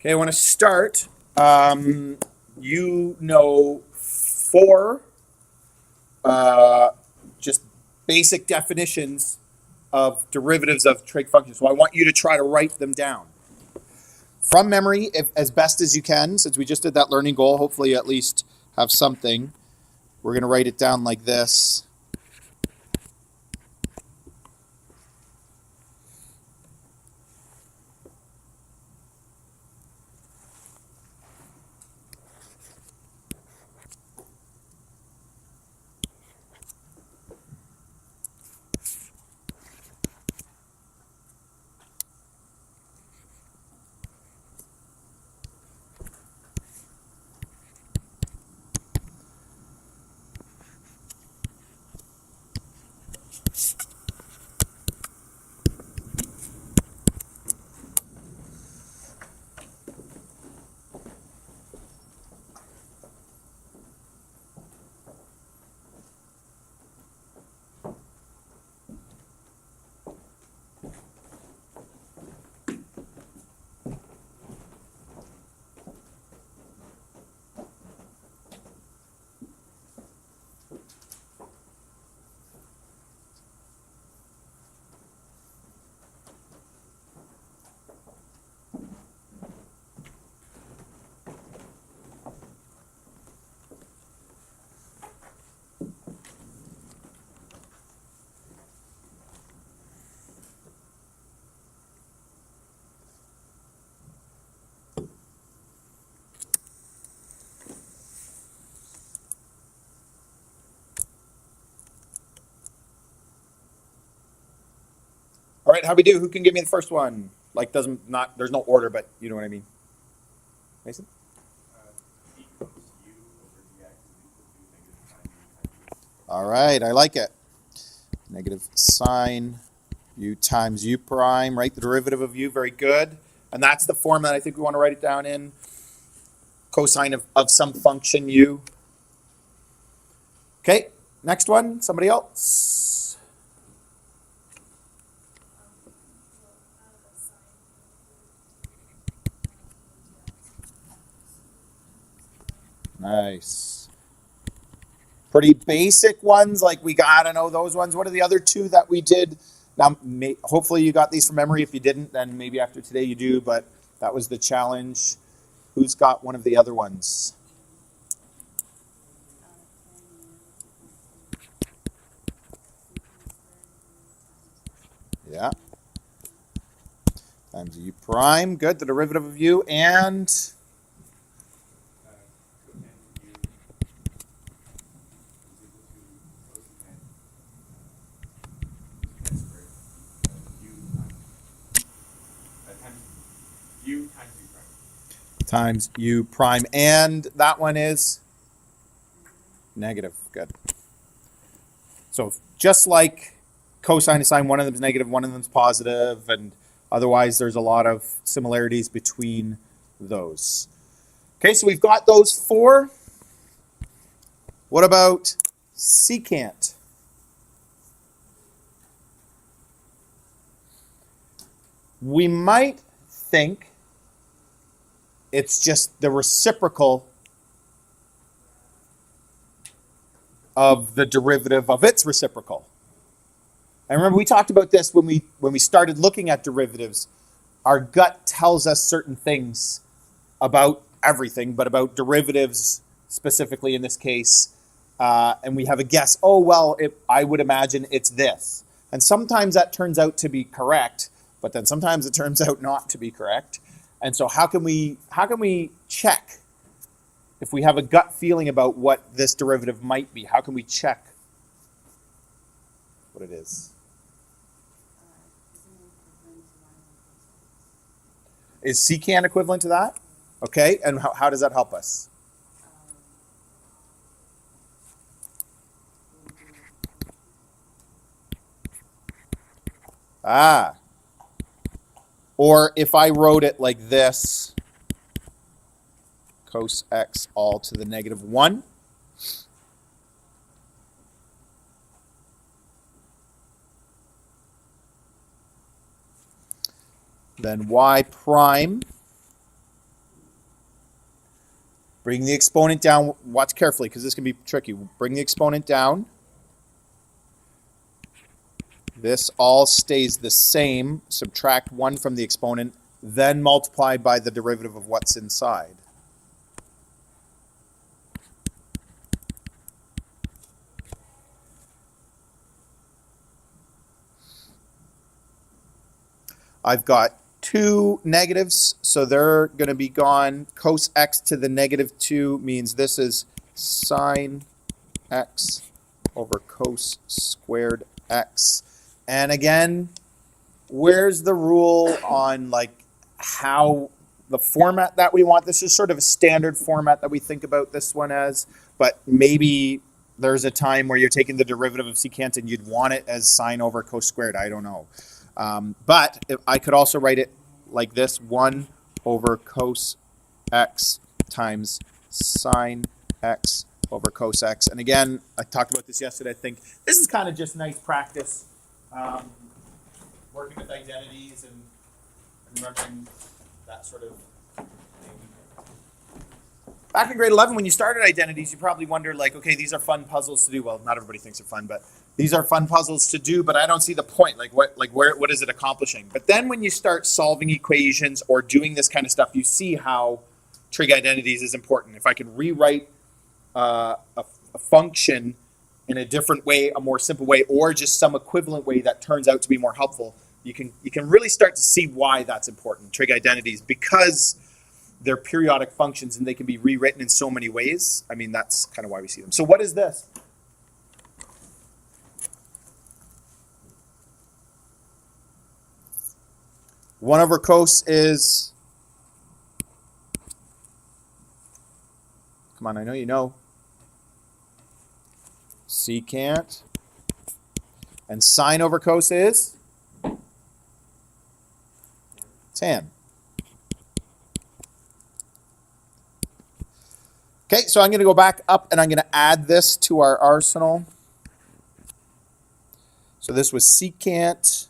Okay, I want to start. You know four just basic definitions of derivatives of trig functions. So I want you to try to write them down from memory as best as you can. Since we just did that learning goal, hopefully you at least have something. We're going to write it down like this. All right, how we do? Who can give me the first one? Like, there's no order, but you know what I mean. Mason? All right, I like it. Negative sine u times u prime, right? The derivative of u, very good. And that's the form that I think we want to write it down in. Cosine of some function u. Okay, next one, somebody else. Nice. Pretty basic ones, like we gotta know those ones. What are the other two that we did? Now, hopefully you got these from memory. If you didn't, then maybe after today you do, but that was the challenge. Who's got one of the other ones? Yeah. Times u prime. Good. The derivative of u and times u prime. And that one is negative. Good. So just like cosine and sine, one of them is negative, one of them is positive, and otherwise there's a lot of similarities between those. Okay, so we've got those four. What about secant? We might think it's just the reciprocal of the derivative of its reciprocal. And remember, we talked about this when we started looking at derivatives. Our gut tells us certain things about everything, but about derivatives specifically in this case. And we have a guess. Oh, well, I would imagine it's this. And sometimes that turns out to be correct, but then sometimes it turns out not to be correct. And so how can we check if we have a gut feeling about what this derivative might be? How can we check what it is? Is secant equivalent to that? Okay, and how does that help us? Or if I wrote it like this, cos x all to the negative 1. Then y prime Bring the exponent down. Watch carefully because this can be tricky. Bring the exponent down. This all stays the same. Subtract 1 from the exponent, then multiply by the derivative of what's inside. I've got 2 negatives, so they're going to be gone. Cos x to the negative 2 means this is sine x over cos squared x. And again, where's the rule on like how the format that we want? This is sort of a standard format that we think about this one as, but maybe there's a time where you're taking the derivative of secant and you'd want it as sine over cos squared. I don't know. But I could also write it like this, 1 over cos x times sine x over cos x. And again, I talked about this yesterday. I think this is kind of just nice practice, working with identities and remembering that sort of thing. Back in grade 11, when you started identities, you probably wondered, like, okay, these are fun puzzles to do. Well, not everybody thinks they're fun, but these are fun puzzles to do, but I don't see the point. Like, what is it accomplishing? But then when you start solving equations or doing this kind of stuff, you see how trig identities is important. If I can rewrite a function in a different way, a more simple way, or just some equivalent way that turns out to be more helpful, you can really start to see why that's important, trig identities, because they're periodic functions and they can be rewritten in so many ways. I mean, that's kind of why we see them. So what is this? One over cos is, come on, I know you know, secant. And sine over cos is tan. Okay, so I'm going to go back up and I'm going to add this to our arsenal. So this was secant.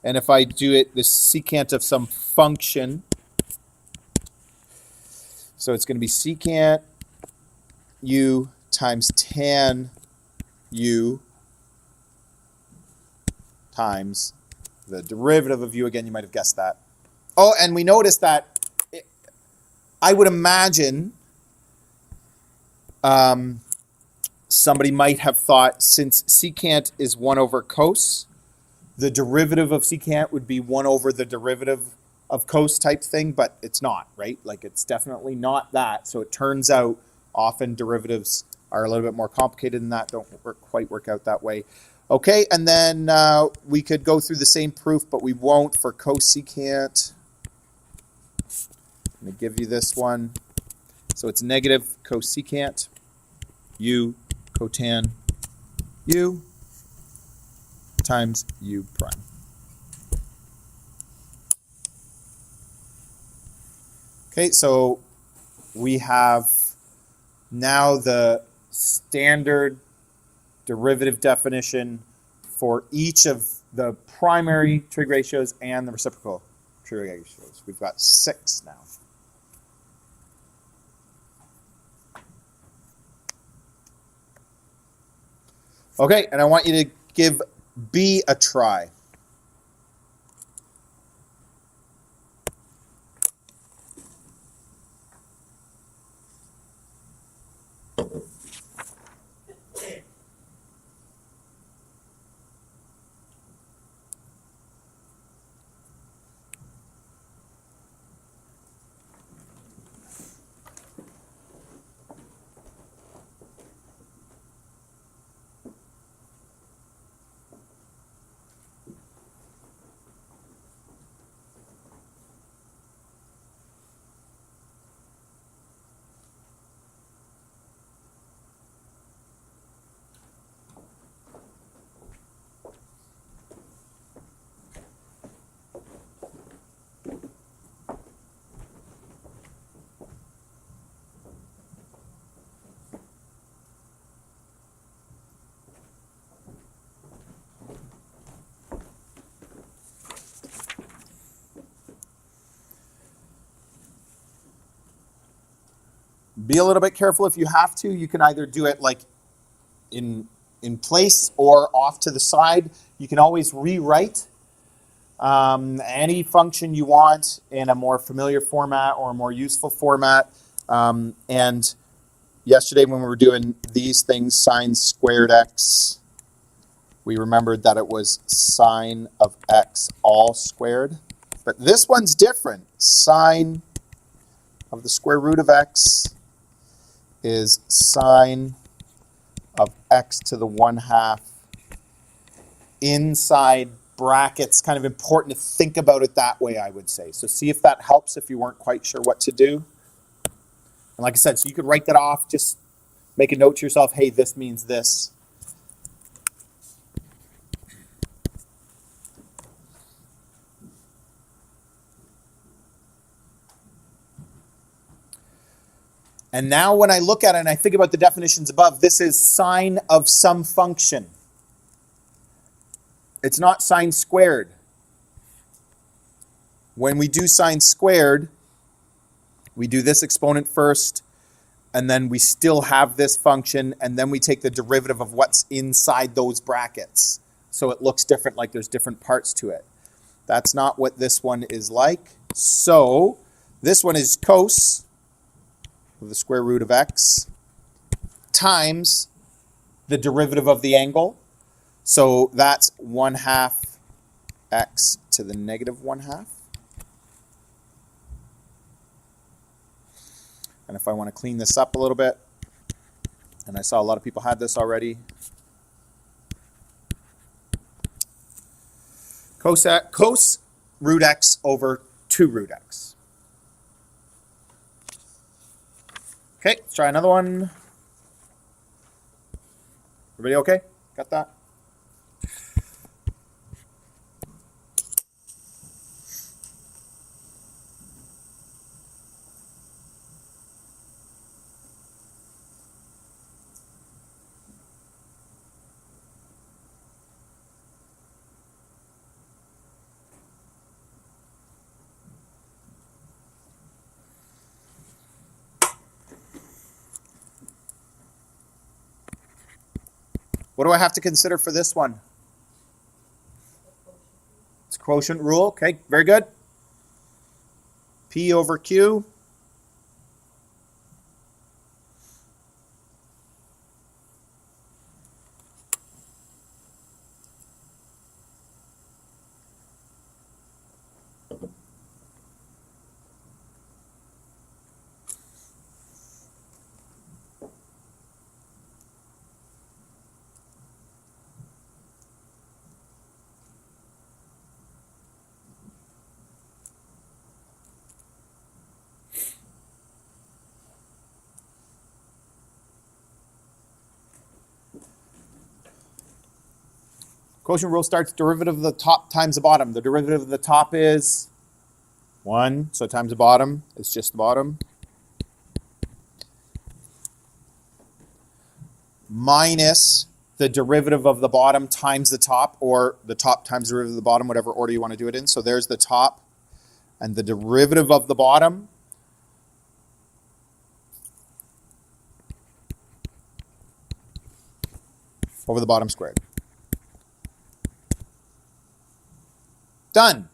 And if I do it, the secant of some function. So it's going to be secant u times tan u times the derivative of u. Again, you might have guessed that. Oh, and we noticed that I would imagine somebody might have thought, since secant is 1 over cos, the derivative of secant would be 1 over the derivative of cos type thing, but it's not, right? Like, it's definitely not that. So it turns out often derivatives are a little bit more complicated than that, don't quite work out that way. Okay, and then we could go through the same proof, but we won't for cosecant. I'm going to give you this one. So it's negative cosecant u cotan u times u prime. Okay, so we have now the standard derivative definition for each of the primary trig ratios and the reciprocal trig ratios. We've got 6 now. Okay, and I want you to give B a try. Be a little bit careful if you have to. You can either do it like in place or off to the side. You can always rewrite any function you want in a more familiar format or a more useful format. And yesterday when we were doing these things, sine squared x, we remembered that it was sine of x all squared. But this one's different. Sine of the square root of x is sine of x to the 1/2 inside brackets. Kind of important to think about it that way, I would say. So see if that helps if you weren't quite sure what to do. And like I said, so you could write that off, just make a note to yourself, hey, this means this. And now when I look at it and I think about the definitions above, this is sine of some function. It's not sine squared. When we do sine squared, we do this exponent first, and then we still have this function, and then we take the derivative of what's inside those brackets. So it looks different, like there's different parts to it. That's not what this one is like. So this one is cos of the square root of x times the derivative of the angle. So that's 1/2 x to the negative 1/2. And if I want to clean this up a little bit, and I saw a lot of people had this already, cos root x over 2 root x. Okay, let's try another one. Everybody okay? Got that? What do I have to consider for this one? It's quotient rule. Okay, very good. P over Q. Quotient rule starts derivative of the top times the bottom. The derivative of the top is 1, so times the bottom is just the bottom. Minus the derivative of the bottom times the top, or the top times the derivative of the bottom, whatever order you want to do it in. So there's the top, and the derivative of the bottom over the bottom squared. Done.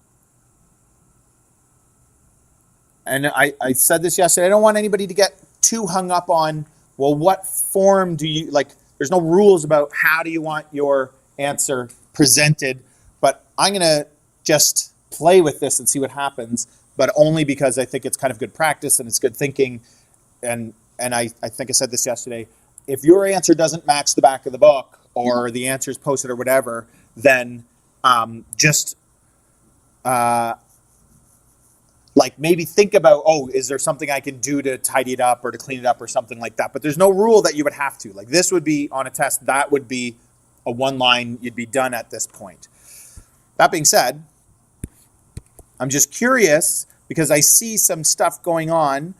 And I said this yesterday, I don't want anybody to get too hung up on, well, what form do you, like, there's no rules about how do you want your answer presented, but I'm going to just play with this and see what happens, but only because I think it's kind of good practice and it's good thinking. And I think I said this yesterday, if your answer doesn't match the back of the book or the answer is posted or whatever, then like maybe think about, oh, is there something I can do to tidy it up or to clean it up or something like that? But there's no rule that you would have to. Like this would be on a test, that would be a one line, you'd be done at this point. That being said, I'm just curious because I see some stuff going on.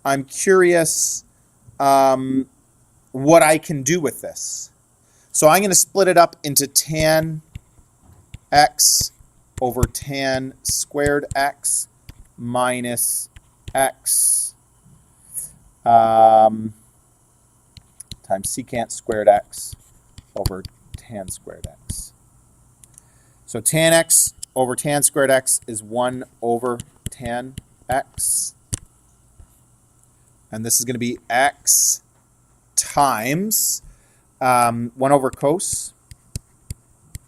I'm curious what I can do with this. So I'm going to split it up into tan x over tan squared x minus x times secant squared x over tan squared x. So tan x over tan squared x is 1 over tan x. And this is going to be x times 1 over cos.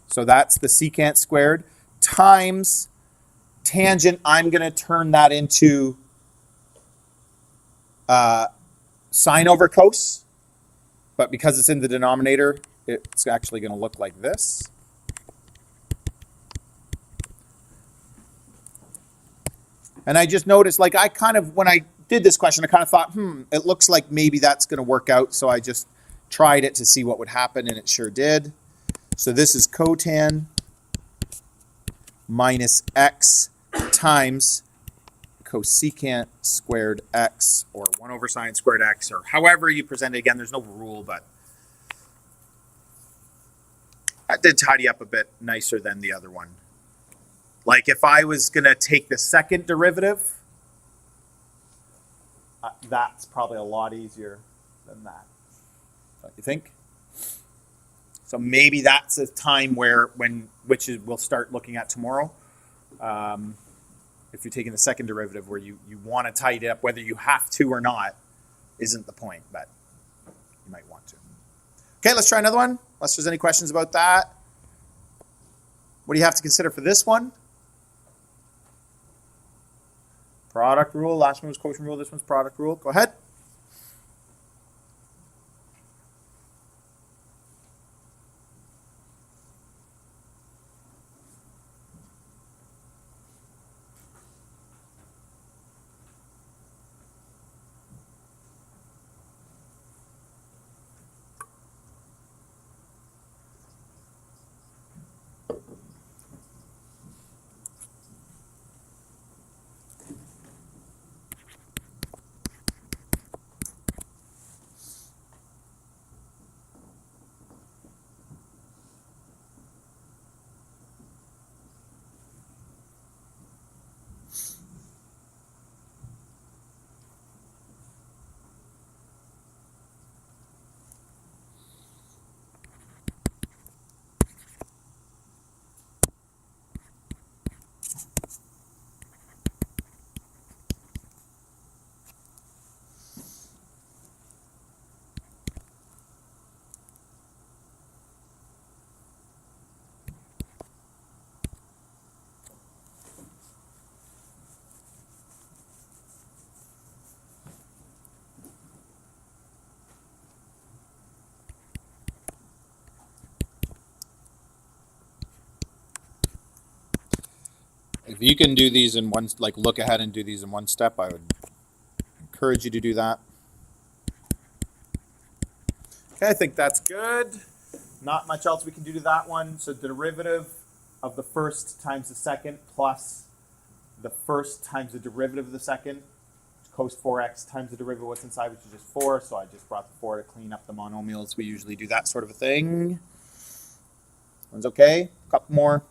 So that's the secant squared times tangent. I'm going to turn that into sine over cos. But because it's in the denominator, it's actually going to look like this. And I just noticed, like, when I did this question, I kind of thought, it looks like maybe that's going to work out. So I just tried it to see what would happen, and it sure did. So this is cotan minus x times cosecant squared x, or 1 over sine squared x, or however you present it. Again, there's no rule, but I did tidy up a bit nicer than the other one. Like if I was going to take the second derivative, that's probably a lot easier than that. Don't you think? So maybe that's a time which we'll start looking at tomorrow. If you're taking the second derivative where you want to tidy it up, whether you have to or not, isn't the point, but you might want to. Okay, let's try another one, unless there's any questions about that. What do you have to consider for this one? Product rule. Last one was quotient rule. This one's product rule. Go ahead. If you can do these in one, like look ahead and do these in one step, I would encourage you to do that. Okay, I think that's good. Not much else we can do to that one. So the derivative of the first times the second plus the first times the derivative of the second, cos 4x times the derivative of what's inside, which is just 4. So I just brought the 4 to clean up the monomials. We usually do that sort of a thing. One's okay. A couple more.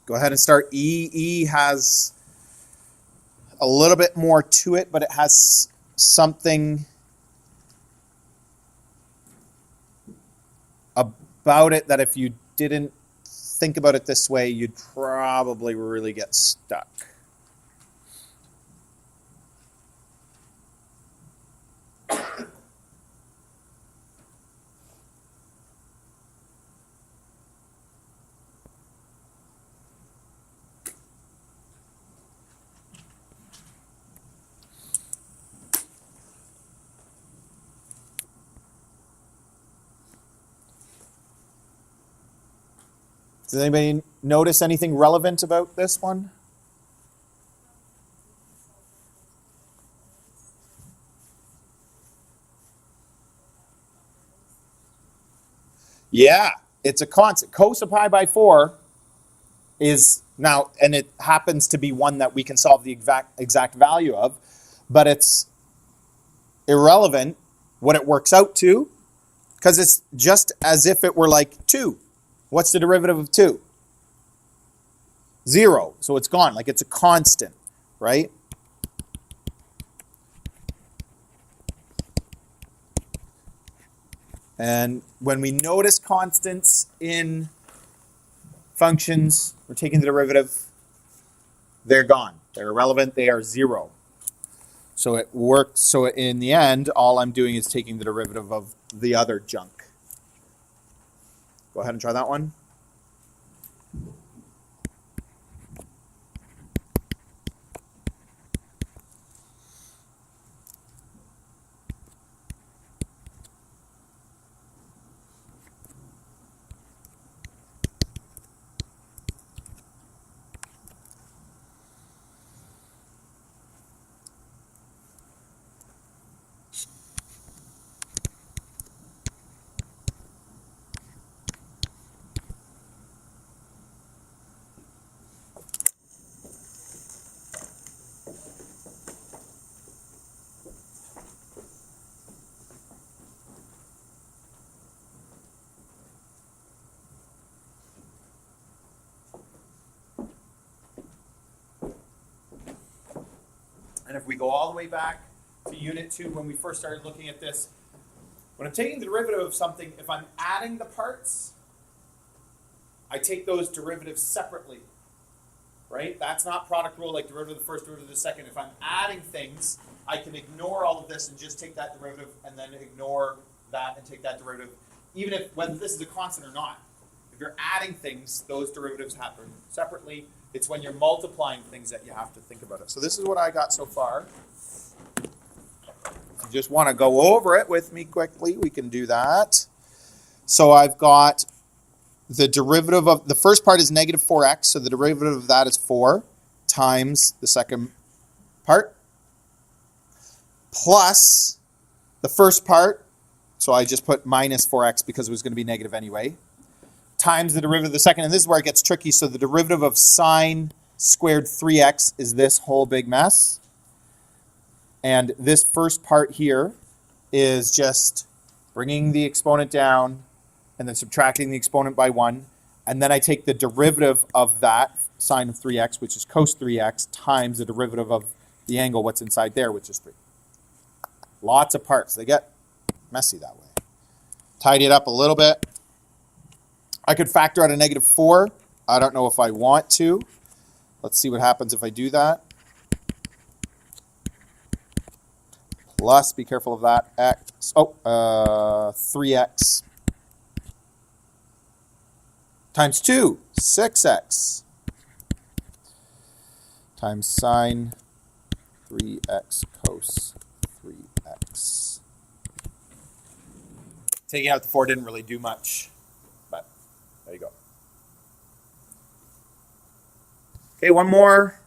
Go ahead and start E. E has a little bit more to it, but it has something about it that if you didn't think about it this way, you'd probably really get stuck. Does anybody notice anything relevant about this one? Yeah, it's a constant. Cos of pi by 4 is now, and it happens to be one that we can solve the exact value of, but it's irrelevant what it works out to, because it's just as if it were like 2. What's the derivative of 2? 0. So it's gone, like it's a constant, right? And when we notice constants in functions, we're taking the derivative, they're gone. They're irrelevant, they are 0. So it works. So in the end, all I'm doing is taking the derivative of the other junk. Go ahead and try that one. And if we go all the way back to Unit 2, when we first started looking at this, when I'm taking the derivative of something, if I'm adding the parts, I take those derivatives separately, right? That's not product rule like derivative of the first, derivative of the second. If I'm adding things, I can ignore all of this and just take that derivative and then ignore that and take that derivative, even if whether this is a constant or not. If you're adding things, those derivatives happen separately. It's when you're multiplying things that you have to think about it. So this is what I got so far. If you just want to go over it with me quickly, we can do that. So I've got the derivative of, the first part is negative 4x, so the derivative of that is 4 times the second part, plus the first part, so I just put minus 4x because it was going to be negative anyway, times the derivative of the second, and this is where it gets tricky. So the derivative of sine squared 3x is this whole big mess. And this first part here is just bringing the exponent down and then subtracting the exponent by 1. And then I take the derivative of that sine of 3x, which is cos 3x, times the derivative of the angle, what's inside there, which is 3. Lots of parts. They get messy that way. Tidy it up a little bit. I could factor out a negative 4. I don't know if I want to. Let's see what happens if I do that. Plus, be careful of that, x. 3x. Times 2, 6x. Times sine 3x cos 3x. Taking out the 4 didn't really do much. There you go. Okay, one more.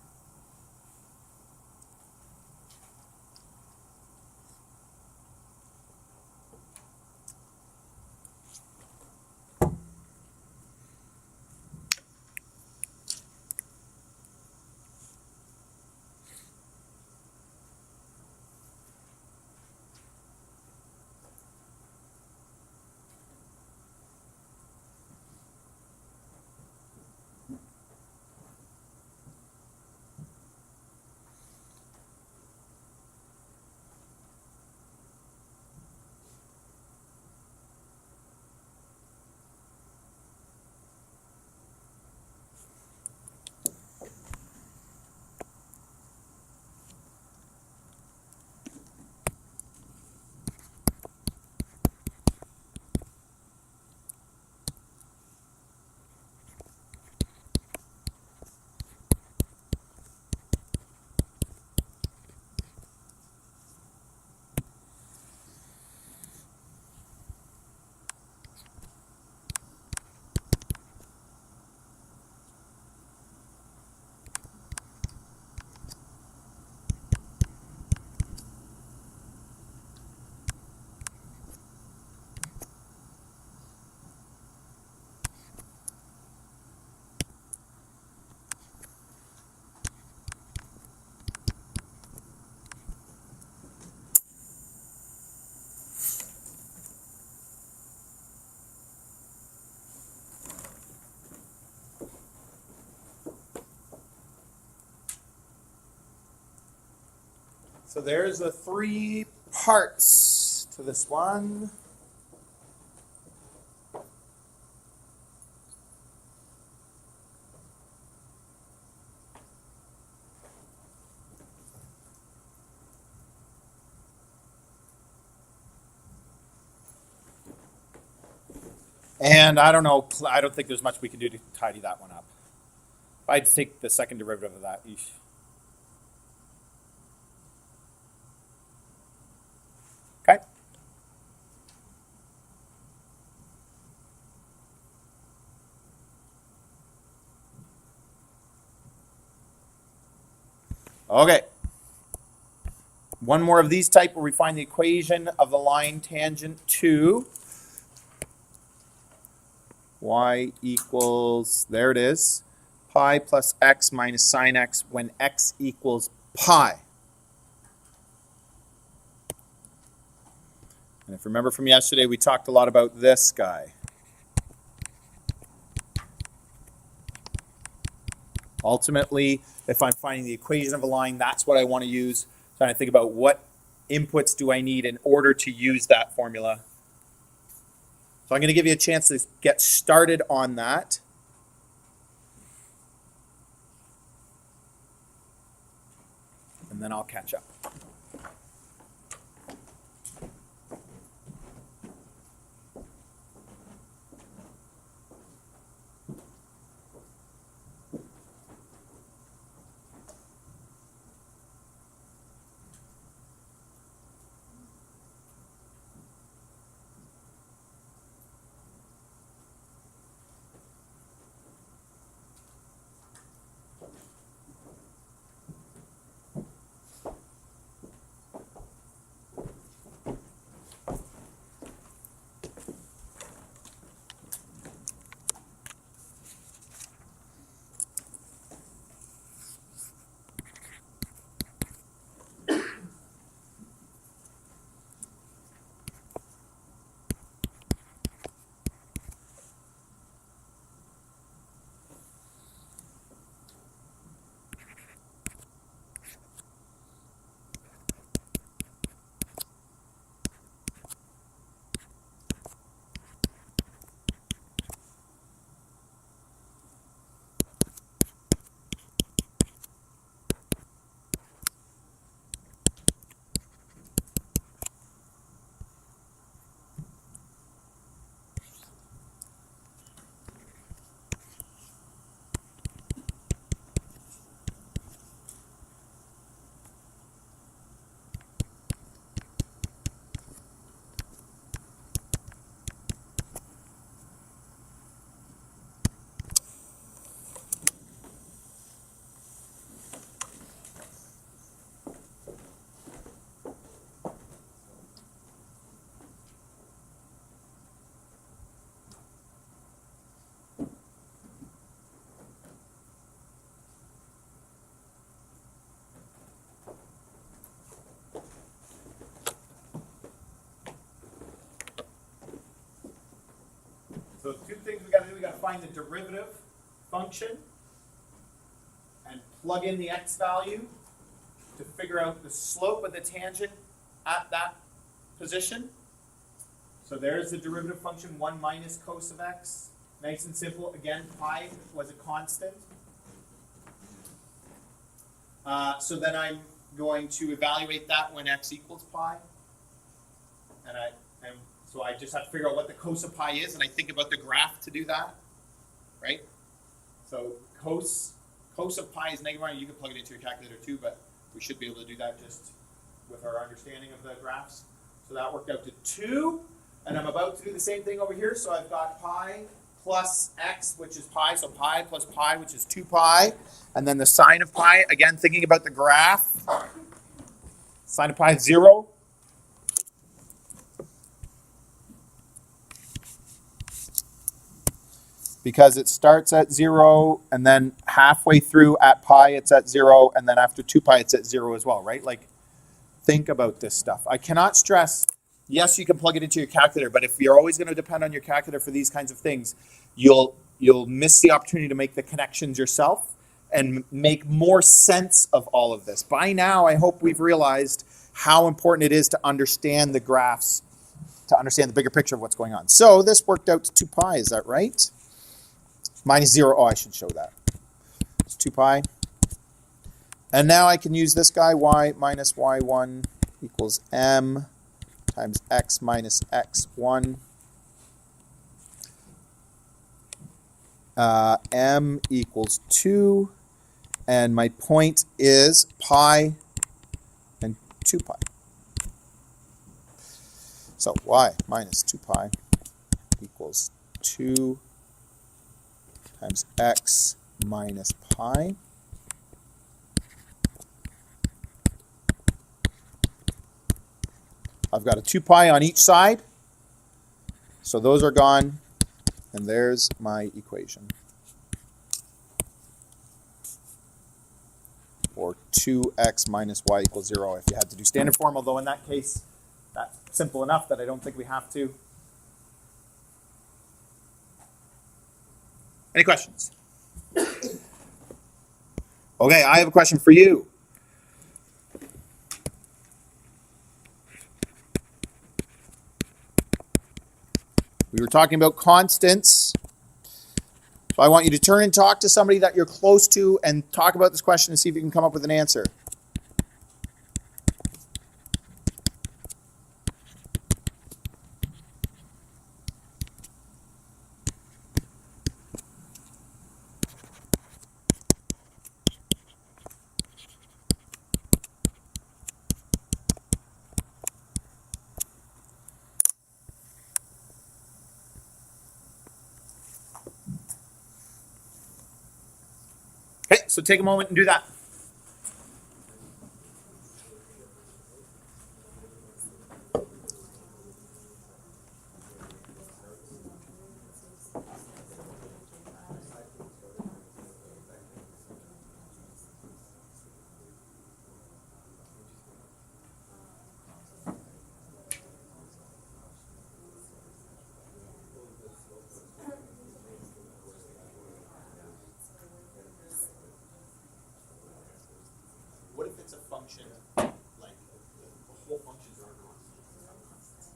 So there's the three parts to this one. And I don't know, I don't think there's much we can do to tidy that one up. I'd take the second derivative of that. Eesh. Okay. Okay. One more of these type where we find the equation of the line tangent to y equals, there it is, pi plus x minus sine x when x equals pi. And if you remember from yesterday, we talked a lot about this guy. Ultimately, if I'm finding the equation of a line, that's what I want to use. Trying to think about what inputs do I need in order to use that formula. So I'm going to give you a chance to get started on that. And then I'll catch up. So two things we got to do. We got to find the derivative function and plug in the x value to figure out the slope of the tangent at that position. So there's the derivative function, 1 minus cos of x. Nice and simple. Again, pi was a constant. So then I'm going to evaluate that when x equals pi. So I just have to figure out what the cos of pi is, and I think about the graph to do that, right? So cos of pi is -1. You can plug it into your calculator too, but we should be able to do that just with our understanding of the graphs. So that worked out to 2, and I'm about to do the same thing over here. So I've got pi plus x, which is pi, so pi plus pi, which is 2 pi, and then the sine of pi, again, thinking about the graph, sine of pi is 0. Because it starts at 0, and then halfway through at pi, it's at 0, and then after 2 pi, it's at 0 as well, right? Like, think about this stuff. I cannot stress, yes, you can plug it into your calculator, but if you're always going to depend on your calculator for these kinds of things, you'll miss the opportunity to make the connections yourself, and make more sense of all of this. By now, I hope we've realized how important it is to understand the graphs, to understand the bigger picture of what's going on. So this worked out to 2 pi, is that right? Minus 0, oh, I should show that. It's 2 pi. And now I can use this guy, y minus y1 equals m times x minus x1. M equals 2, and my point is pi and 2 pi. So y minus 2 pi equals 2 times x minus pi. I've got a 2 pi on each side, so those are gone, and there's my equation. Or 2x minus y equals 0 if you had to do standard form, although in that case, that's simple enough that I don't think we have to. Any questions? Okay, I have a question for you. We were talking about constants. So I want you to turn and talk to somebody that you're close to and talk about this question and see if you can come up with an answer. Okay, so take a moment and do that. What if it's a function, like the whole functions are constants?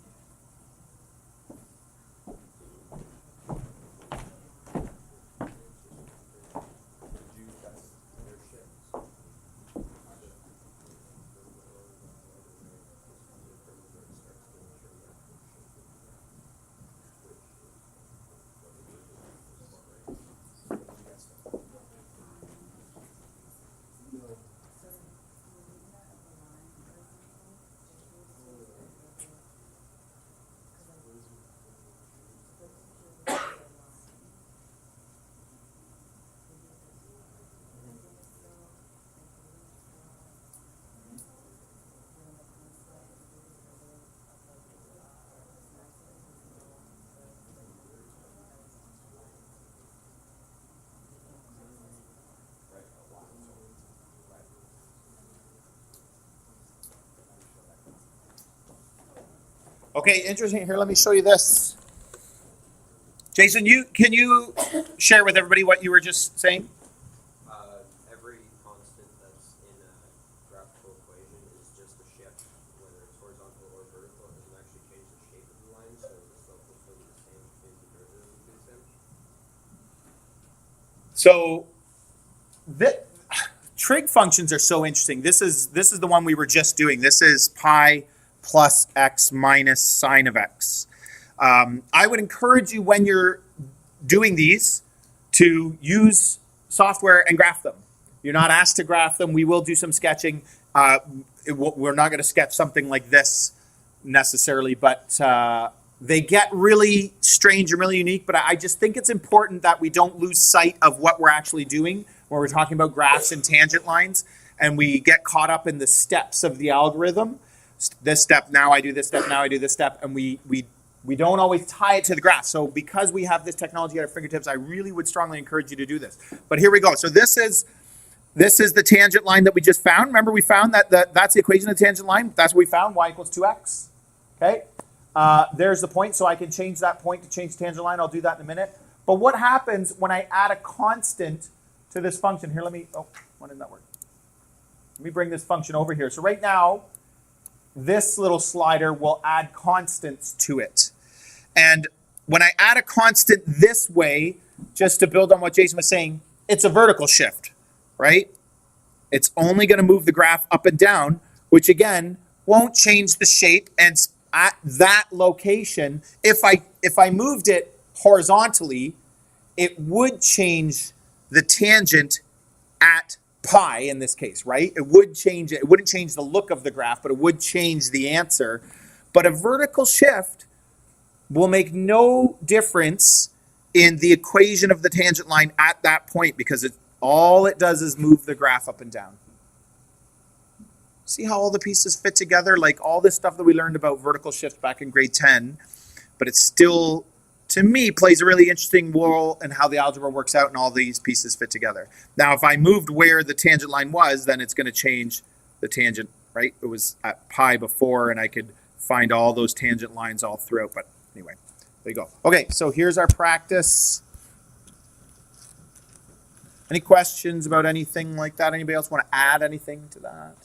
Okay, interesting. Here, let me show you this. Jason, can you share with everybody what you were just saying? Every constant that's in a graphical equation is just a shift, whether it's horizontal or vertical. It doesn't actually change the shape of the line, so the slope will still be the same, which means the derivative will be the same. So, trig functions are so interesting. This is the one we were just doing. This is pi plus x minus sine of x. I would encourage you when you're doing these to use software and graph them. You're not asked to graph them. We will do some sketching. We're not going to sketch something like this necessarily, but they get really strange and really unique. But I just think it's important that we don't lose sight of what we're actually doing when we're talking about graphs and tangent lines, and we get caught up in the steps of the algorithm. This step, now I do this step, now I do this step, and we don't always tie it to the graph. So because we have this technology at our fingertips, I really would strongly encourage you to do this. But here we go. So this is the tangent line that we just found. Remember, we found that that's the equation of the tangent line. That's what we found, y equals 2x. Okay? There's the point, so I can change that point to change the tangent line. I'll do that in a minute. But what happens when I add a constant to this function here. Why didn't that work? Let me bring this function over here. So right now, this little slider will add constants to it. And when I add a constant this way, just to build on what Jason was saying, it's a vertical shift, right? It's only going to move the graph up and down, which again, won't change the shape. And at that location, if I moved it horizontally, it would change the tangent at pi in this case, right? It would change it. It wouldn't change the look of the graph, but it would change the answer. But a vertical shift will make no difference in the equation of the tangent line at that point, because all it does is move the graph up and down. See how all the pieces fit together? Like all this stuff that we learned about vertical shift back in grade 10, but it still, to me, plays a really interesting role in how the algebra works out and all these pieces fit together. Now, if I moved where the tangent line was, then it's going to change the tangent, right? It was at pi before, and I could find all those tangent lines all throughout. But anyway, there you go. Okay, so here's our practice. Any questions about anything like that? Anybody else want to add anything to that?